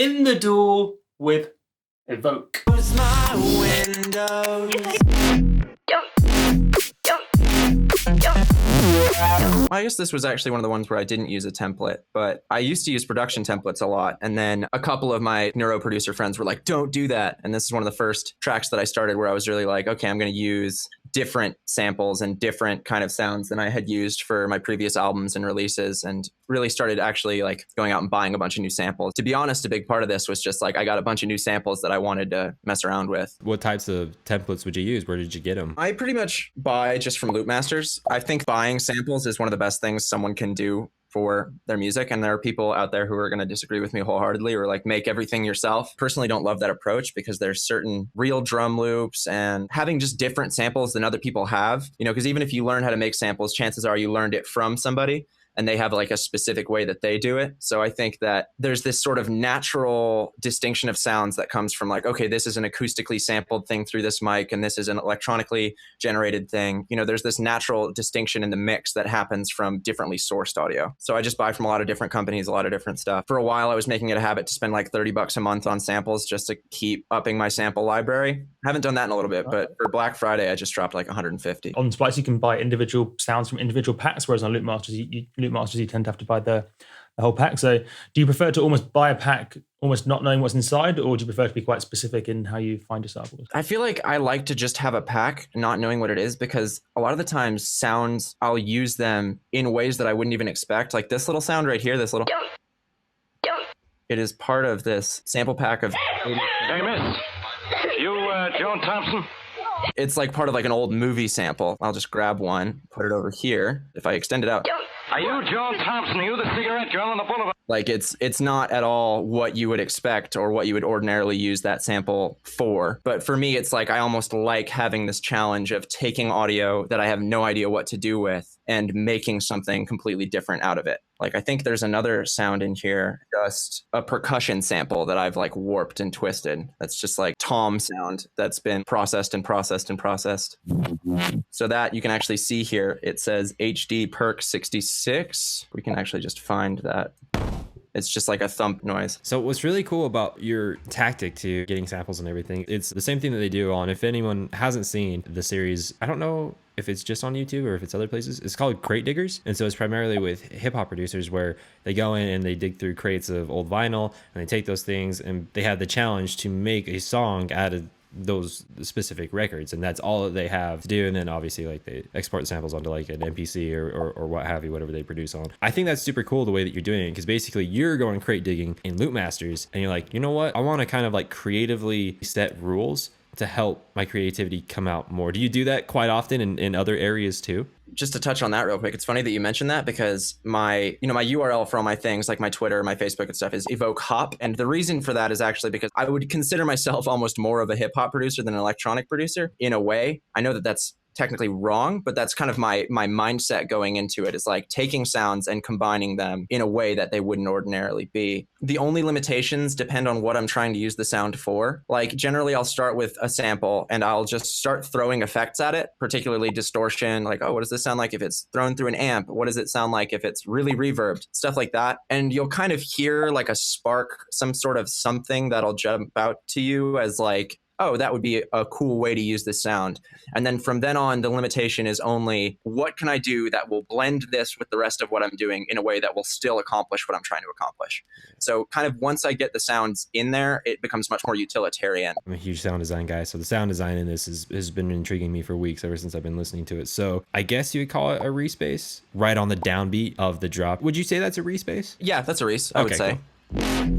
in the door with Evoke. Close my windows. I guess this was actually one of the ones where I didn't use a template, but I used to use production templates a lot. And then a couple of my neuro producer friends were like, don't do that. And this is one of the first tracks that I started where I was really like, okay, I'm going to use different samples and different kind of sounds than I had used for my previous albums and releases, and really started actually like going out and buying a bunch of new samples. To be honest, a big part of this was just like I got a bunch of new samples that I wanted to mess around with. What types of templates would you use? Where did you get them? I pretty much buy just from Loopmasters. I think buying samples is one of the best things someone can do for their music. And there are people out there who are going to disagree with me wholeheartedly or like make everything yourself. Personally, don't love that approach because there's certain real drum loops and having just different samples than other people have, you know, because even if you learn how to make samples, chances are you learned it from somebody and they have like a specific way that they do it. So I think that there's this sort of natural distinction of sounds that comes from like, okay, this is an acoustically sampled thing through this mic and this is an electronically generated thing. You know, there's this natural distinction in the mix that happens from differently sourced audio. So I just buy from a lot of different companies, a lot of different stuff. For a while, I was making it a habit to spend like $30 a month on samples just to keep upping my sample library. Haven't done that in a little bit, but for Black Friday, I just dropped like 150. On Splice, you can buy individual sounds from individual packs, whereas on Loopmasters, you tend to have to buy the whole pack. So do you prefer to almost buy a pack, almost not knowing what's inside, or do you prefer to be quite specific in how you find your samples? I feel like I like to just have a pack, not knowing what it is, because a lot of the times sounds, I'll use them in ways that I wouldn't even expect. Like this little sound right here, this little... It is part of this sample pack of... Hey, miss. You, Joan Thompson? It's like part of like an old movie sample. I'll just grab one, put it over here. If I extend it out... Are you Joan Thompson? Are you the cigarette girl on the boulevard? Like it's not at all what you would expect or what you would ordinarily use that sample for. But for me, it's like I almost like having this challenge of taking audio that I have no idea what to do with and making something completely different out of it. Like I think there's another sound in here, just a percussion sample that I've like warped and twisted. That's just like tom sound that's been processed and processed and processed. So that you can actually see here, it says HD perk 66. We can actually just find that. It's just like a thump noise. So what's really cool about your tactic to getting samples and everything, it's the same thing that they do on, if anyone hasn't seen the series, I don't know if it's just on YouTube or if it's other places, it's called Crate Diggers. And so it's primarily with hip hop producers where they go in and they dig through crates of old vinyl and they take those things and they have the challenge to make a song out of those specific records, and that's all that they have to do. And then obviously like they export the samples onto like an MPC or what have you, whatever they produce on. I think that's super cool the way that you're doing it, because basically you're going crate digging in Loopmasters and you're like, you know what, I want to kind of like creatively set rules to help my creativity come out more. Do you do that quite often in other areas too? Just to touch on that real quick, it's funny that you mentioned that because my URL for all my things, like my Twitter, my Facebook and stuff, is Evoke Hop. And the reason for that is actually because I would consider myself almost more of a hip hop producer than an electronic producer in a way. I know that that's technically wrong, but that's kind of my mindset going into it, is like taking sounds and combining them in a way that they wouldn't ordinarily be. The only limitations depend on what I'm trying to use the sound for. Like generally I'll start with a sample and I'll just start throwing effects at it, particularly distortion, like, oh, what does this sound like if it's thrown through an amp? What does it sound like if it's really reverbed? Stuff like that. And you'll kind of hear like a spark, some sort of something that'll jump out to you as like, oh, that would be a cool way to use this sound. And then from then on, the limitation is only what can I do that will blend this with the rest of what I'm doing in a way that will still accomplish what I'm trying to accomplish. So kind of once I get the sounds in there, it becomes much more utilitarian. I'm a huge sound design guy, so the sound design in this has been intriguing me for weeks, ever since I've been listening to it. So I guess you would call it a Reese bass, right on the downbeat of the drop. Would you say that's a Reese bass? Yeah, that's a Reese, I would say. Cool.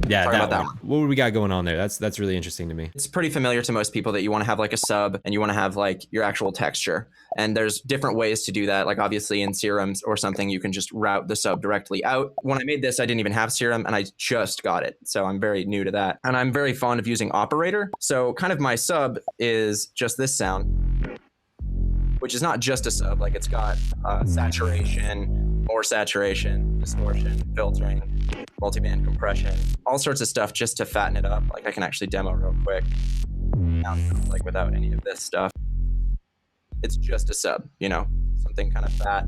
Yeah, that one. What we got going on there? That's really interesting to me. It's pretty familiar to most people that you want to have like a sub and you want to have like your actual texture. And there's different ways to do that. Like obviously in Serums or something, you can just route the sub directly out. When I made this, I didn't even have Serum and I just got it. So I'm very new to that. And I'm very fond of using Operator. So kind of my sub is just this sound, which is not just a sub. Like it's got saturation, more saturation, distortion, filtering, multiband compression, all sorts of stuff just to fatten it up. Like I can actually demo real quick. Now, like without any of this stuff. It's just a sub, you know? something kind of fat.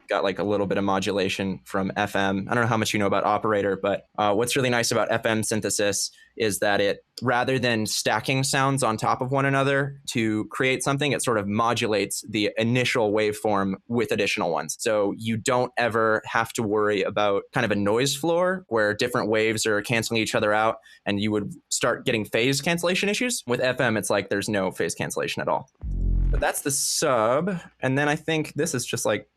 Got like a little bit of modulation from FM. I don't know how much you know about operator, but what's really nice about FM synthesis is that it, rather than stacking sounds on top of one another to create something, it sort of modulates the initial waveform with additional ones. So you don't ever have to worry about kind of a noise floor where different waves are canceling each other out and you would start getting phase cancellation issues. With FM, it's like there's no phase cancellation at all. But that's the sub. And then I think this is just like,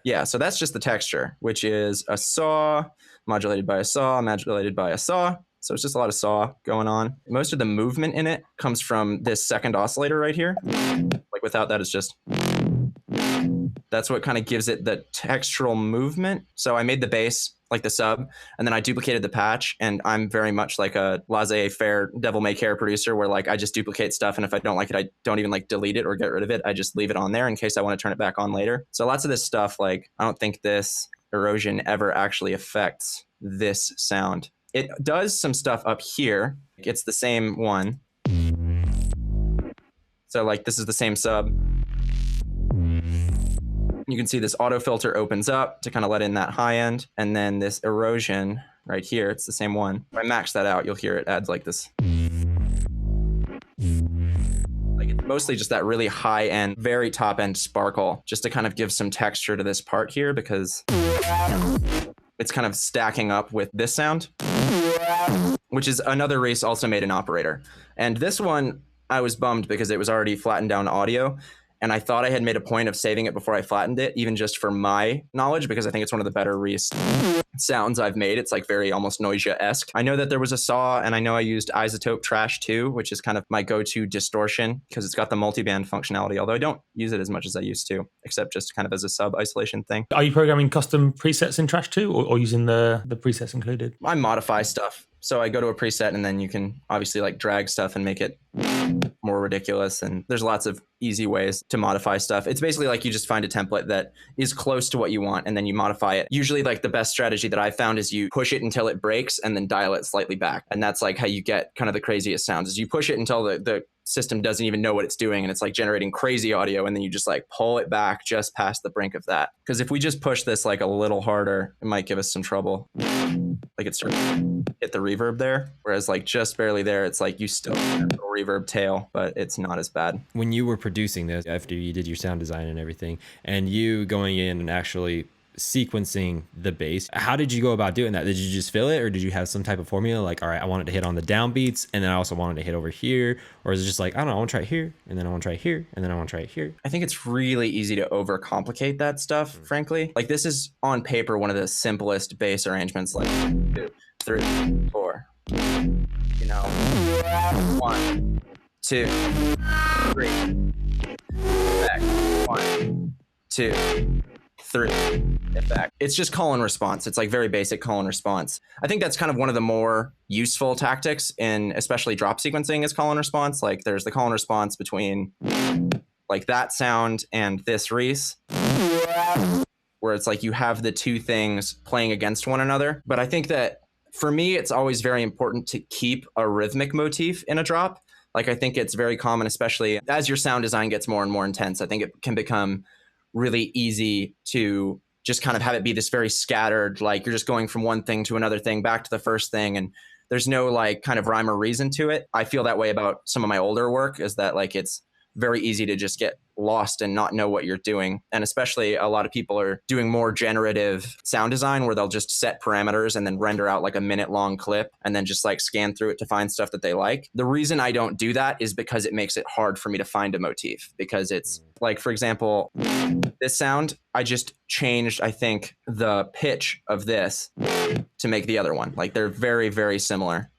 yeah, so that's just the texture, which is a saw, modulated by a saw, modulated by a saw. So it's just a lot of saw going on. Most of the movement in it comes from this second oscillator right here. Like without that, it's just, that's what kind of gives it the textural movement. So I made the bass like the sub, and then I duplicated the patch, and I'm very much like a laissez-faire devil-may-care producer where like I just duplicate stuff, and if I don't like it, I don't even like delete it or get rid of it. I just leave it on there in case I want to turn it back on later. So lots of this stuff, like I don't think this erosion ever actually affects this sound. It does some stuff up here. It's the same one. So like this is the same sub. You can see this auto filter opens up to kind of let in that high end. And then this erosion right here, it's the same one. If I max that out, you'll hear it adds like this. Like it's mostly just that really high end, very top end sparkle, just to kind of give some texture to this part here because it's kind of stacking up with this sound, which is another Reese also made an operator. And this one, I was bummed because it was already flattened down audio. And I thought I had made a point of saving it before I flattened it, even just for my knowledge, because I think it's one of the better Reese sounds I've made. It's like very almost Noisia-esque. I know that there was a saw, and I know I used Isotope Trash 2, which is kind of my go-to distortion because it's got the multiband functionality, although I don't use it as much as I used to, except just kind of as a sub-isolation thing. Are you programming custom presets in Trash 2 or using the presets included? I modify stuff. So I go to a preset and then you can obviously like drag stuff and make it more ridiculous. And there's lots of easy ways to modify stuff. It's basically like you just find a template that is close to what you want and then you modify it. Usually like the best strategy that I've found is you push it until it breaks and then dial it slightly back. And that's like how you get kind of the craziest sounds is you push it until the system doesn't even know what it's doing and it's like generating crazy audio and then you just like pull it back just past the brink of that. Because if we just push this like a little harder, it might give us some trouble. Like it starts to hit the reverb there, whereas like just barely there, it's like you still have a reverb tail, but it's not as bad. When you were producing this, after you did your sound design and everything, and you going in and actually sequencing the bass, how did you go about doing that? Did you just fill it, or did you have some type of formula like, all right, I want it to hit on the downbeats and then I also want it to hit over here? Or is it just like, I don't know, I want to try here and then I want to try here and then I want to try here? I think it's really easy to overcomplicate that stuff, frankly. Like this is on paper one of the simplest bass arrangements, like 2, 3, 4, you know, 1, 2, 3, back, 1, 2, 3, effect. It's just call and response. It's like very basic call and response. I think that's kind of one of the more useful tactics in especially drop sequencing is call and response. Like there's the call and response between like that sound and this Reese, where it's like you have the two things playing against one another. But I think that for me, it's always very important to keep a rhythmic motif in a drop. Like I think it's very common, especially as your sound design gets more and more intense. I think it can become really easy to just kind of have it be this very scattered, like you're just going from one thing to another thing, back to the first thing. And there's no like kind of rhyme or reason to it. I feel that way about some of my older work is that like it's very easy to just get lost and not know what you're doing. And especially a lot of people are doing more generative sound design where they'll just set parameters and then render out like a minute-long clip and then just like scan through it to find stuff that they like. The reason I don't do that is because it makes it hard for me to find a motif, because it's like, for example, this sound, I just changed, I think, the pitch of this to make the other one. Like they're very, very similar.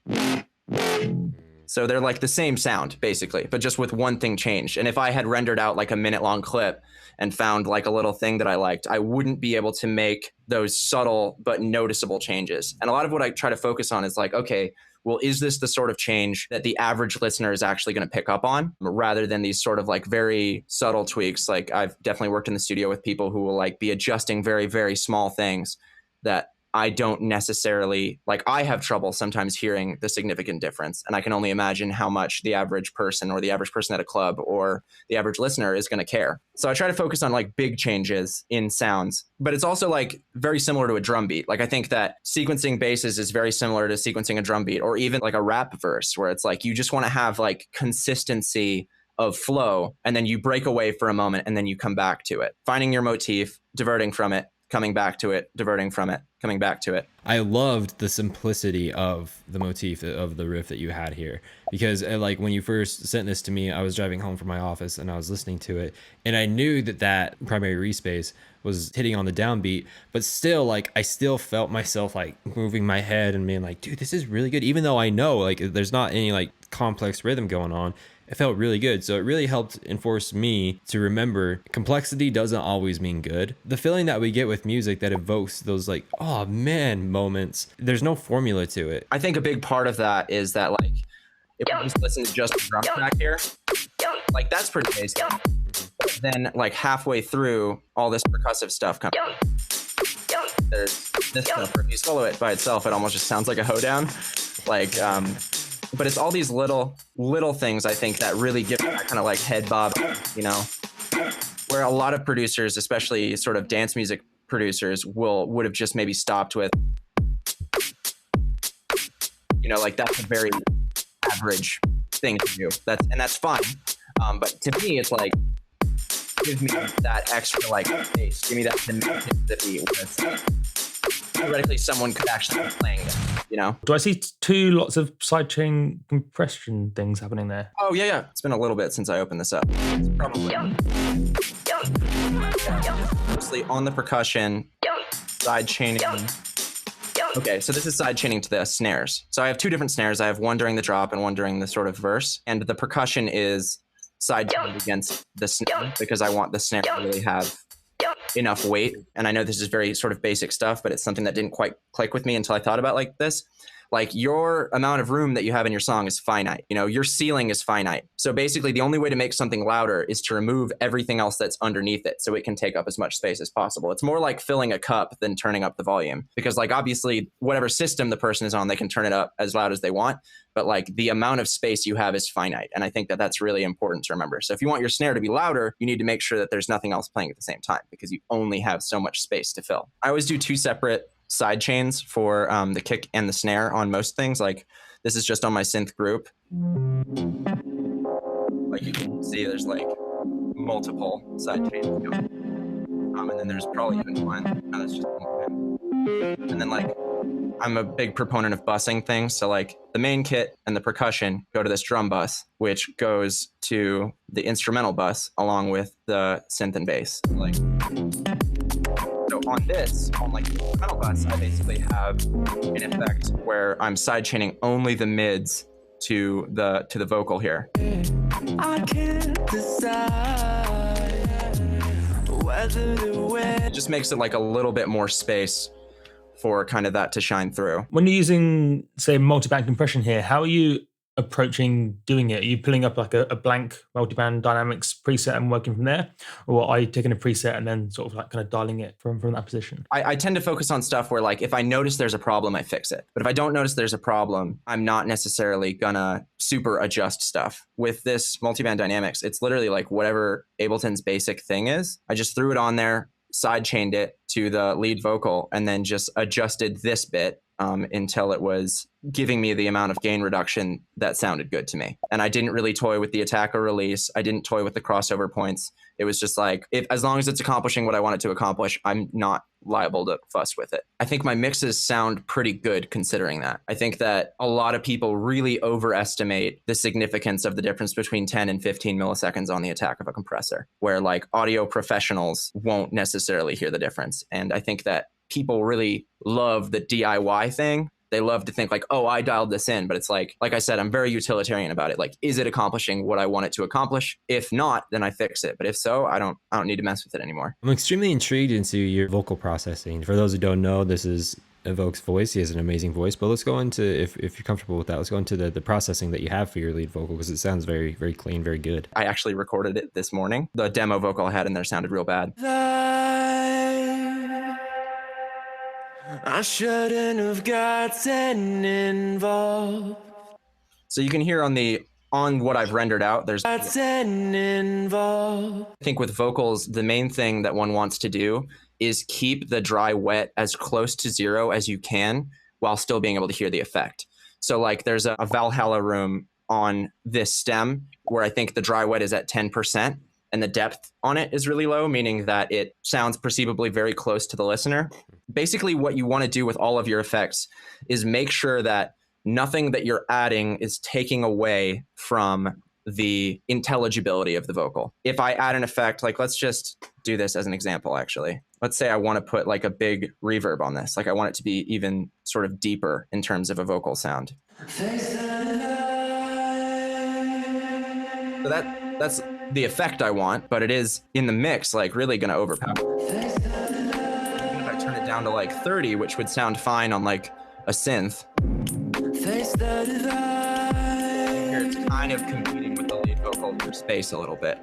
So they're like the same sound, basically, but just with one thing changed. And if I had rendered out like a minute-long clip and found like a little thing that I liked, I wouldn't be able to make those subtle but noticeable changes. And a lot of what I try to focus on is like, okay, well, is this the sort of change that the average listener is actually going to pick up on, rather than these sort of like very subtle tweaks? Like I've definitely worked in the studio with people who will like be adjusting very, very small things that I don't necessarily, like, I have trouble sometimes hearing the significant difference. And I can only imagine how much the average person or the average person at a club or the average listener is going to care. So I try to focus on like big changes in sounds, but it's also like very similar to a drum beat. Like I think that sequencing basses is very similar to sequencing a drum beat, or even like a rap verse where it's like you just want to have like consistency of flow, and then you break away for a moment and then you come back to it, finding your motif, diverting from it, coming back to it, diverting from it, coming back to it. I loved the simplicity of the motif of the riff that you had here, because like when you first sent this to me, I was driving home from my office and I was listening to it, and I knew that primary Reese bass was hitting on the downbeat, but still, like, I still felt myself like moving my head and being like, dude, this is really good, even though I know like there's not any like complex rhythm going on. It felt really good. So it really helped enforce me to remember complexity doesn't always mean good. The feeling that we get with music that evokes those like, oh man, moments, there's no formula to it. I think a big part of that is that like, if we just listen to just the drum track here, like that's pretty basic. But then like halfway through, all this percussive stuff comes. There's this stuff. If you solo it by itself, it almost just sounds like a hoedown. Like, but it's all these little things, I think, that really give that kind of like head bob, you know, where a lot of producers, especially sort of dance music producers, would have just maybe stopped with, you know, like that's a very average thing to do. That's fine. But to me, it's like, give me that extra like bass, give me that Mississippi where it's like, theoretically someone could actually be playing it, you know? Do I see lots of sidechain compression things happening there? Oh, yeah. It's been a little bit since I opened this up. It's probably mostly on the percussion, side chaining. Okay, so this is side chaining to the snares. So I have two different snares. I have one during the drop and one during the sort of verse. And the percussion is side chained against the snare because I want the snare to really have enough weight. And I know this is very sort of basic stuff, but it's something that didn't quite click with me until I thought about like this. Like your amount of room that you have in your song is finite. You know, your ceiling is finite. So basically the only way to make something louder is to remove everything else that's underneath it so it can take up as much space as possible. It's more like filling a cup than turning up the volume, because like obviously whatever system the person is on, they can turn it up as loud as they want. But like the amount of space you have is finite. And I think that that's really important to remember. So if you want your snare to be louder, you need to make sure that there's nothing else playing at the same time, because you only have so much space to fill. I always do two separate side chains for the kick and the snare on most things. Like this is just on my synth group. Like you can see there's like multiple side chains going. And then there's probably even one. No, that's just one. And then like I'm a big proponent of busing things. So like the main kit and the percussion go to this drum bus, which goes to the instrumental bus along with the synth and bass. Like, so on this, on like the instrumental bus, I basically have an effect where I'm sidechaining only the mids to the vocal here. I can't decide whether to win. It just makes it like a little bit more space for kind of that to shine through. When you're using, say, multiband compression here, how are you approaching doing it? Are you pulling up like a blank multiband dynamics preset and working from there? Or are you taking a preset and then sort of like kind of dialing it from that position? I tend to focus on stuff where like if I notice there's a problem, I fix it. But if I don't notice there's a problem, I'm not necessarily gonna super adjust stuff. With this multiband dynamics, it's literally like whatever Ableton's basic thing is. I just threw it on there, side chained it to the lead vocal, and then just adjusted this bit until it was giving me the amount of gain reduction that sounded good to me. And I didn't really toy with the attack or release. I didn't toy with the crossover points. It was just like, as long as it's accomplishing what I want it to accomplish, I'm not liable to fuss with it. I think my mixes sound pretty good considering that. I think that a lot of people really overestimate the significance of the difference between 10 and 15 milliseconds on the attack of a compressor, where like audio professionals won't necessarily hear the difference. And I think that people really love the DIY thing. They love to think like, oh, I dialed this in. But it's like I said, I'm very utilitarian about it. Like, is it accomplishing what I want it to accomplish? If not, then I fix it. But if so, I don't need to mess with it anymore. I'm extremely intrigued into your vocal processing. For those who don't know, this is Evoke's voice. He has an amazing voice. But let's go into, if you're comfortable with that, let's go into the processing that you have for your lead vocal, because it sounds very, very clean, very good. I actually recorded it this morning. The demo vocal I had in there sounded real bad. I shouldn't have gotten involved. So you can hear on what I've rendered out, there's involved. I think with vocals, the main thing that one wants to do is keep the dry wet as close to 0 as you can while still being able to hear the effect. So like there's a Valhalla room on this stem where I think the dry wet is at 10% and the depth on it is really low, meaning that it sounds perceivably very close to the listener. Basically what you want to do with all of your effects is make sure that nothing that you're adding is taking away from the intelligibility of the vocal. If I add an effect, like let's just do this as an example, actually. Let's say I want to put like a big reverb on this. Like I want it to be even sort of deeper in terms of a vocal sound. So that's the effect I want, but it is in the mix, like really going to overpower. Even if I turn it down to like 30, which would sound fine on like a synth. Here it's kind of competing with the lead vocal for space a little bit.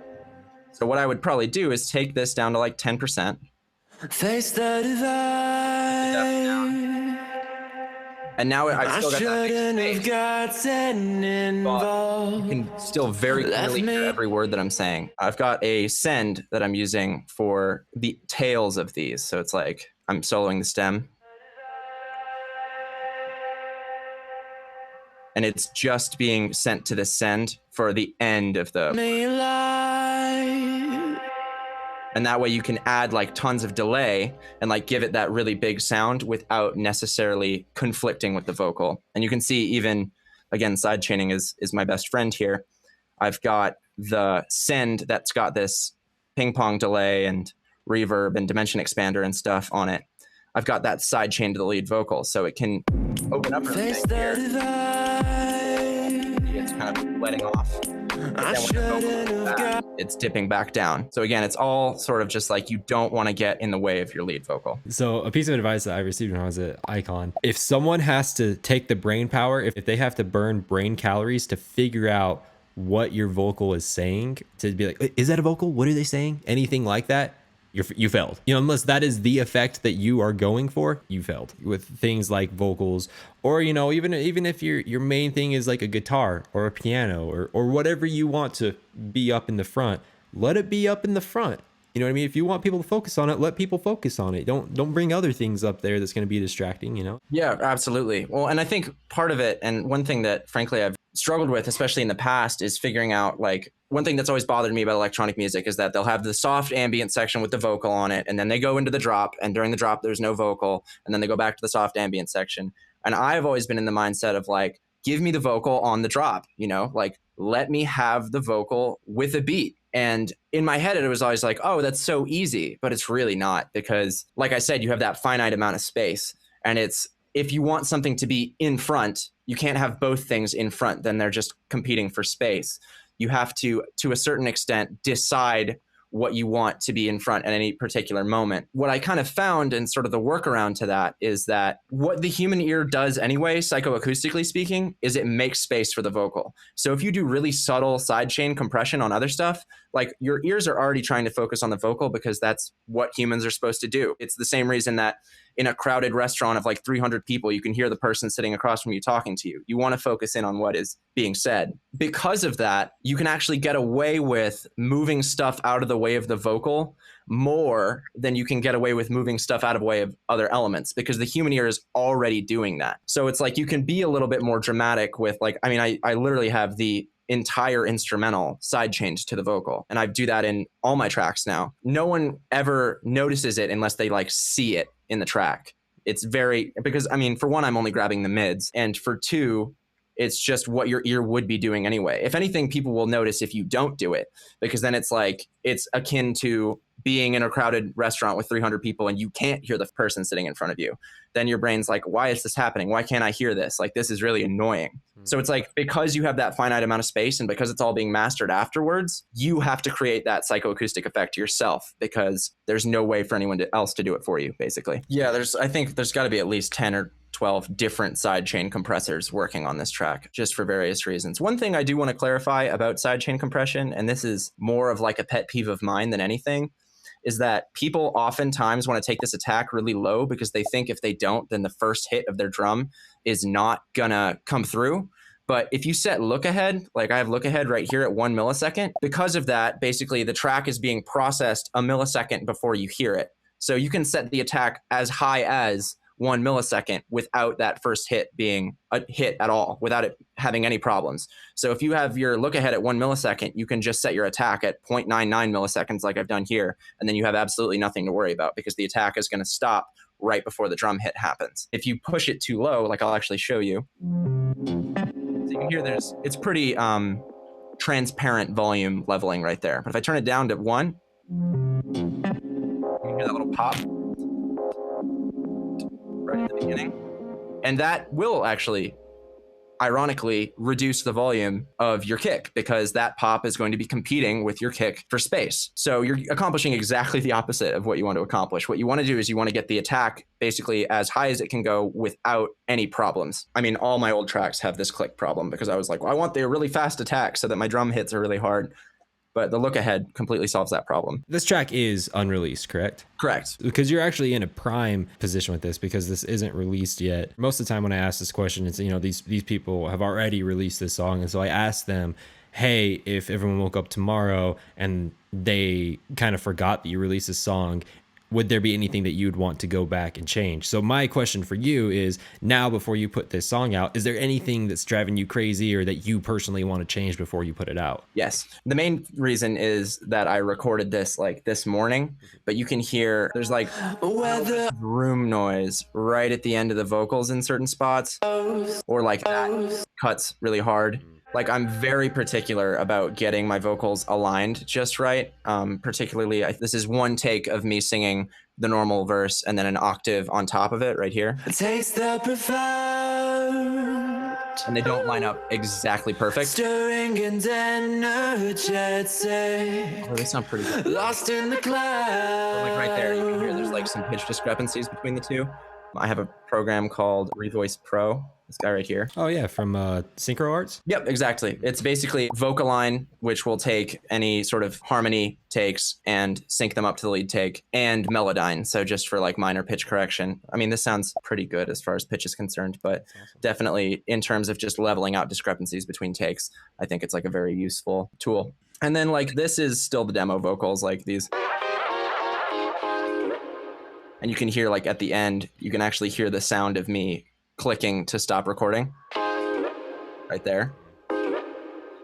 So what I would probably do is take this down to like 10%. Face the divide. And now I've still got that big space, but you can still very clearly hear every word that I'm saying. I've got a send that I'm using for the tails of these. So it's like I'm soloing the stem. And it's just being sent to the send for the end of the... And that way you can add like tons of delay and like give it that really big sound without necessarily conflicting with the vocal. And you can see even, again, sidechaining is my best friend here. I've got the send that's got this ping pong delay and reverb and dimension expander and stuff on it. I've got that sidechain to the lead vocal, so it can open up everything here. It's kind of letting off. It's dipping back down. So again, it's all sort of just like you don't want to get in the way of your lead vocal. So a piece of advice that I received when I was at Icon, if someone has to take the brain power, if they have to burn brain calories to figure out what your vocal is saying, to be like, is that a vocal? What are they saying? Anything like that? You failed. You know, unless that is the effect that you are going for, you failed with things like vocals, or, you know, even if your main thing is like a guitar or a piano or whatever you want to be up in the front, let it be up in the front. You know what I mean? If you want people to focus on it, let people focus on it. Don't bring other things up there that's going to be distracting, you know? Yeah, absolutely. Well, and I think part of it, and one thing that frankly I've struggled with, especially in the past, is figuring out, like, one thing that's always bothered me about electronic music is that they'll have the soft ambient section with the vocal on it, and then they go into the drop, and during the drop there's no vocal, and then they go back to the soft ambient section. And I've always been in the mindset of like, give me the vocal on the drop, you know, like let me have the vocal with a beat. And in my head, it was always like, oh, that's so easy, but it's really not, because like I said, you have that finite amount of space, and it's, if you want something to be in front, you can't have both things in front, then they're just competing for space. You have to a certain extent, decide what you want to be in front at any particular moment. What I kind of found, and sort of the workaround to that, is that what the human ear does anyway, psychoacoustically speaking, is it makes space for the vocal. So if you do really subtle sidechain compression on other stuff, like your ears are already trying to focus on the vocal because that's what humans are supposed to do. It's the same reason that in a crowded restaurant of like 300 people, you can hear the person sitting across from you talking to you. You want to focus in on what is being said. Because of that, you can actually get away with moving stuff out of the way of the vocal more than you can get away with moving stuff out of the way of other elements, because the human ear is already doing that. So it's like you can be a little bit more dramatic with, like, I mean, I literally have the entire instrumental sidechained to the vocal, and I do that in all my tracks now. No one ever notices it unless they like see it in the track. It's very, because I mean, for one, I'm only grabbing the mids, and for two, it's just what your ear would be doing anyway. If anything, people will notice if you don't do it, because then it's like, it's akin to being in a crowded restaurant with 300 people and you can't hear the person sitting in front of you. Then your brain's like, why is this happening? Why can't I hear this? Like, this is really annoying. So it's like, because you have that finite amount of space and because it's all being mastered afterwards, you have to create that psychoacoustic effect yourself, because there's no way for anyone else to do it for you, basically. Yeah, I think there's got to be at least 10 or 12 different sidechain compressors working on this track, just for various reasons. One thing I do want to clarify about sidechain compression, and this is more of like a pet peeve of mine than anything, is that people oftentimes want to take this attack really low because they think if they don't, then the first hit of their drum is not gonna come through. But if you set look ahead, like I have look ahead right here at 1 millisecond, because of that, basically the track is being processed a millisecond before you hear it. So you can set the attack as high as 1 millisecond without that first hit being a hit at all, without it having any problems. So if you have your look ahead at 1 millisecond, you can just set your attack at 0.99 milliseconds like I've done here, and then you have absolutely nothing to worry about because the attack is going to stop right before the drum hit happens. If you push it too low, like I'll actually show you, so you can hear it's pretty transparent volume leveling right there. But if I turn it down to 1, you can hear that little pop right at the beginning. And that will actually, ironically, reduce the volume of your kick because that pop is going to be competing with your kick for space. So you're accomplishing exactly the opposite of what you want to accomplish. What you want to do is you want to get the attack basically as high as it can go without any problems. I mean, all my old tracks have this click problem because I was like, well, I want the really fast attack so that my drum hits are really hard. But the look ahead completely solves that problem. This track is unreleased, correct? Correct. Because you're actually in a prime position with this because this isn't released yet. Most of the time when I ask this question, it's, these people have already released this song. And so I ask them, hey, if everyone woke up tomorrow and they kind of forgot that you released this song, would there be anything that you'd want to go back and change? So my question for you is, now before you put this song out, is there anything that's driving you crazy or that you personally want to change before you put it out? Yes. The main reason is that I recorded this like this morning, but you can hear there's like room noise right at the end of the vocals in certain spots, or like that cuts really hard. Like I'm very particular about getting my vocals aligned just right. Particularly, this is one take of me singing the normal verse and then an octave on top of it right here. Taste the profound. And they don't line up exactly perfect. Stirring and energetic. Oh, they sound pretty good. Lost in the clouds. Like right there, you can hear there's like some pitch discrepancies between the two. I have a program called Revoice Pro. This guy right here. Oh yeah, from Synchro Arts? Yep, exactly. It's basically Vocaline, which will take any sort of harmony takes and sync them up to the lead take, and Melodyne, so just for like minor pitch correction. I mean, this sounds pretty good as far as pitch is concerned, but definitely in terms of just leveling out discrepancies between takes, I think it's like a very useful tool. And then like this is still the demo vocals, like these. And you can hear like at the end, you can actually hear the sound of me clicking to stop recording right there.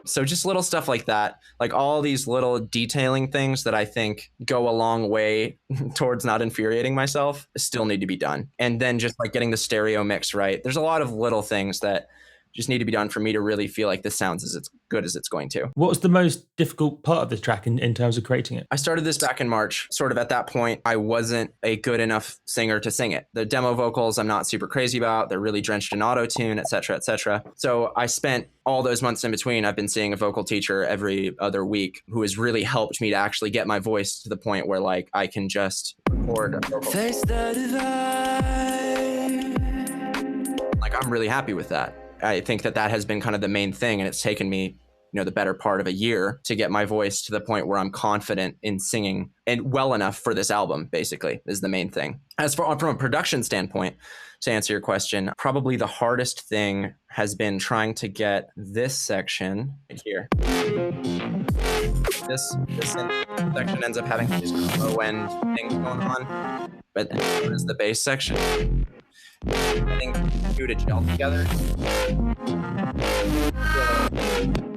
So just little stuff like that, like all these little detailing things that I think go a long way towards not infuriating myself still need to be done. And then just like getting the stereo mix right. There's a lot of little things that just need to be done for me to really feel like this sounds as good as it's going to. What was the most difficult part of this track in terms of creating it? I started this back in March. Sort of at that point, I wasn't a good enough singer to sing it. The demo vocals I'm not super crazy about. They're really drenched in auto-tune, et cetera, et cetera. So I spent all those months in between, I've been seeing a vocal teacher every other week who has really helped me to actually get my voice to the point where like I can just record a vocal. Face the divide. Like I'm really happy with that. I think that has been kind of the main thing, and it's taken me, the better part of a year to get my voice to the point where I'm confident in singing and well enough for this album, basically, is the main thing. As for from a production standpoint, to answer your question, probably the hardest thing has been trying to get this section right here. This section ends up having these low end things going on, but then is the bass section. I think two to gel together.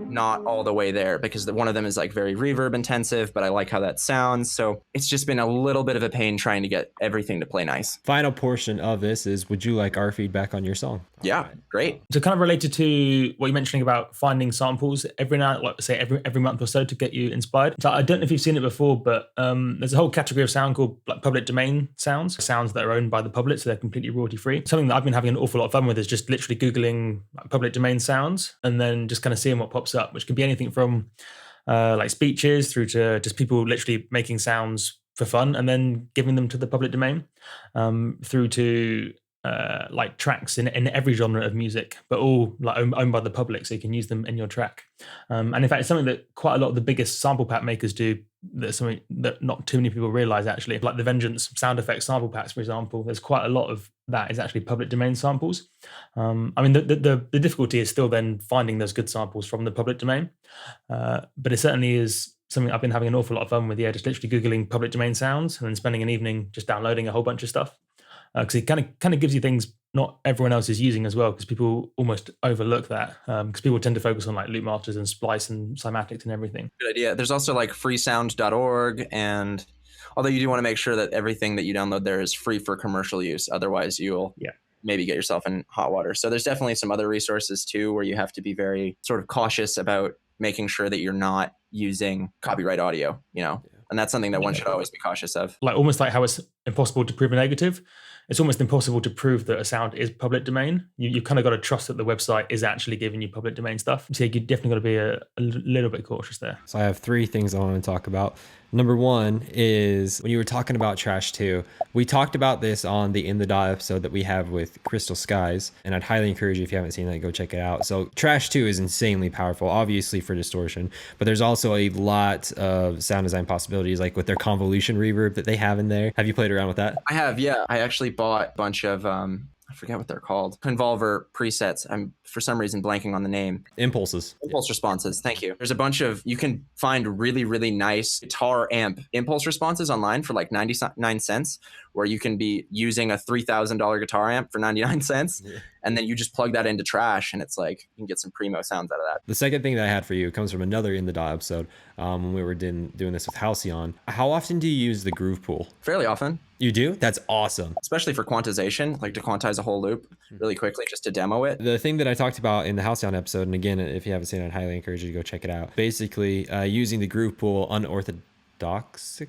Not all the way there because one of them is like very reverb intensive, but I like how that sounds. So it's just been a little bit of a pain trying to get everything to play nice. Final portion of this is, would you like our feedback on your song? Yeah, great. So kind of related to what you're mentioning about finding samples every now, like say every month or so to get you inspired. So I don't know if you've seen it before, but there's a whole category of sound called like public domain sounds that are owned by the public, so they're completely royalty free. Something that I've been having an awful lot of fun with is just literally Googling like, public domain sounds and then just kind of seeing what pops up, which can be anything from like speeches through to just people literally making sounds for fun and then giving them to the public domain, through to like tracks in every genre of music, but all like owned by the public, so you can use them in your track. And in fact, it's something that quite a lot of the biggest sample pack makers do. That's something that not too many people realize, actually. Like the Vengeance sound effects sample packs, for example, there's quite a lot of that is actually public domain samples. I mean, the difficulty is still then finding those good samples from the public domain, but it certainly is something I've been having an awful lot of fun with. Yeah, just literally Googling public domain sounds and then spending an evening just downloading a whole bunch of stuff, because it kind of gives you things not everyone else is using as well, because people almost overlook that, because people tend to focus on like Loopmasters and Splice and Cymatics and everything. Good idea. There's also like freesound.org, and although you do want to make sure that everything that you download there is free for commercial use, otherwise you'll maybe get yourself in hot water. So there's definitely some other resources too where you have to be very sort of cautious about making sure that you're not using copyright audio, you know. And that's something that one should always be cautious of. Like almost like how it's impossible to prove a negative, it's almost impossible to prove that a sound is public domain. You kind of got to trust that the website is actually giving you public domain stuff. So you definitely got to be a little bit cautious there. So I have 3 things I want to talk about. Number 1 is when you were talking about Trash 2, we talked about this on the In the DAW episode that we have with Crystal Skies, and I'd highly encourage you, if you haven't seen that, go check it out. So Trash 2 is insanely powerful, obviously for distortion, but there's also a lot of sound design possibilities, like with their convolution reverb that they have in there. Have you played around with that? I have, yeah. I actually bought a bunch of I forget what they're called, Convolver presets. I'm for some reason blanking on the name. Impulse responses. Thank you. There's a bunch of, you can find really, really nice guitar amp impulse responses online for like 99 cents, where you can be using a $3,000 guitar amp for 99 cents. Yeah. And then you just plug that into Trash, and it's like, you can get some primo sounds out of that. The second thing that I had for you comes from another In the DAW episode, when we were doing this with Halcyon. How often do you use the groove pool? Fairly often. You do? That's awesome. Especially for quantization, like to quantize a whole loop really quickly just to demo it. The thing that I talked about in the Halcyon episode, and again, if you haven't seen it, I'd highly encourage you to go check it out. Basically, using the groove pool unorthodoxly.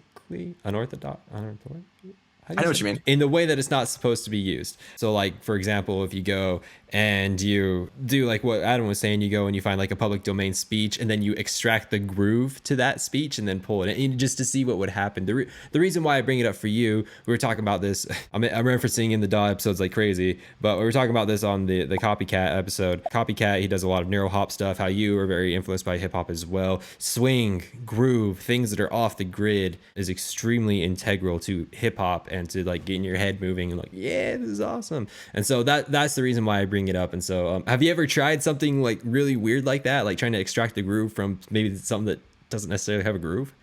I know what you mean. In the way that it's not supposed to be used. So like, for example, if you go and you do like what Adam was saying, you go and you find like a public domain speech, and then you extract the groove to that speech and then pull it in just to see what would happen. The reason why I bring it up for you, we were talking about this, I'm referencing In the DAW episodes like crazy, but we were talking about this on the COPYCATT episode. COPYCATT, he does a lot of neuro hop stuff, how you are very influenced by hip hop as well. Swing, groove, things that are off the grid is extremely integral to hip hop and to like getting your head moving and like, yeah, this is awesome. And so that's the reason why I bring it up. And so have you ever tried something like really weird like that, like trying to extract the groove from maybe something that doesn't necessarily have a groove?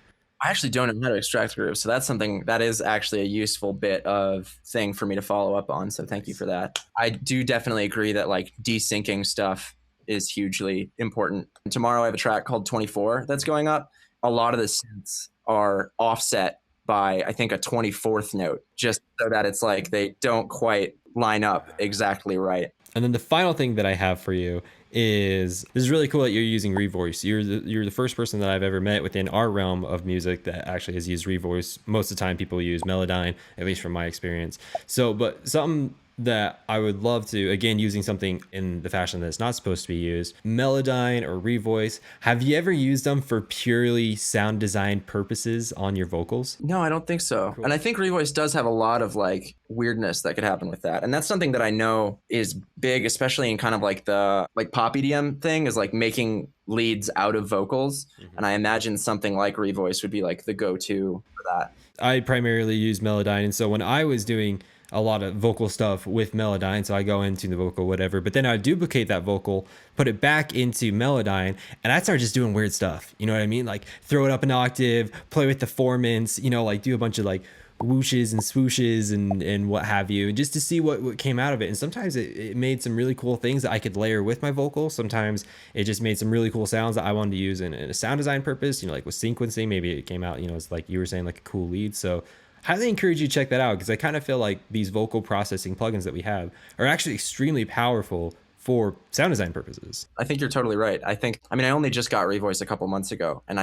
I actually don't know how to extract groove, so that's something that is actually a useful bit of thing for me to follow up on, so thank you for that. I do definitely agree that like desyncing stuff is hugely important. Tomorrow I have a track called 24 that's going up. A lot of the synths are offset by, I think, a 24th note, just so that it's like they don't quite line up exactly right. And then the final thing that I have for you is, this is really cool that you're using Revoice. You're the first person that I've ever met within our realm of music that actually has used Revoice. Most of the time people use Melodyne, at least from my experience. So, but something that I would love to, again, using something in the fashion that it's not supposed to be used, Melodyne or Revoice, have you ever used them for purely sound design purposes on your vocals? No, I don't think so. Cool. And I think Revoice does have a lot of like weirdness that could happen with that. And that's something that I know is big, especially in kind of like the like pop EDM thing, is like making leads out of vocals. Mm-hmm. And I imagine something like Revoice would be like the go-to for that. I primarily use Melodyne. And so when I was doing a lot of vocal stuff with Melodyne, so I go into the vocal, whatever, but then I duplicate that vocal, put it back into Melodyne, and I start just doing weird stuff. You know what I mean? Like throw it up an octave, play with the formants, you know, like do a bunch of like whooshes and swooshes and what have you, just to see what came out of it. And sometimes it made some really cool things that I could layer with my vocal. Sometimes it just made some really cool sounds that I wanted to use in a sound design purpose, you know, like with sequencing, maybe it came out, you know, it's like you were saying, like a cool lead. So highly encourage you to check that out, because I kind of feel like these vocal processing plugins that we have are actually extremely powerful for sound design purposes. I think you're totally right. I only just got Revoice a couple months ago, and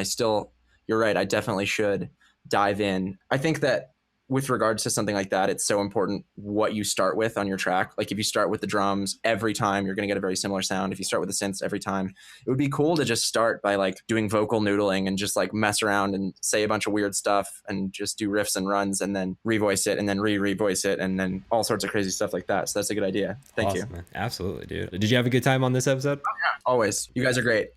you're right, I definitely should dive in. I think that with regards to something like that, it's so important what you start with on your track. Like if you start with the drums every time, you're going to get a very similar sound. If you start with the synths every time, it would be cool to just start by like doing vocal noodling and just like mess around and say a bunch of weird stuff and just do riffs and runs and then revoice it and then re-revoice it and then all sorts of crazy stuff like that. So that's a good idea. Thank you. Man. Absolutely, dude. Did you have a good time on this episode? Always. You guys are great.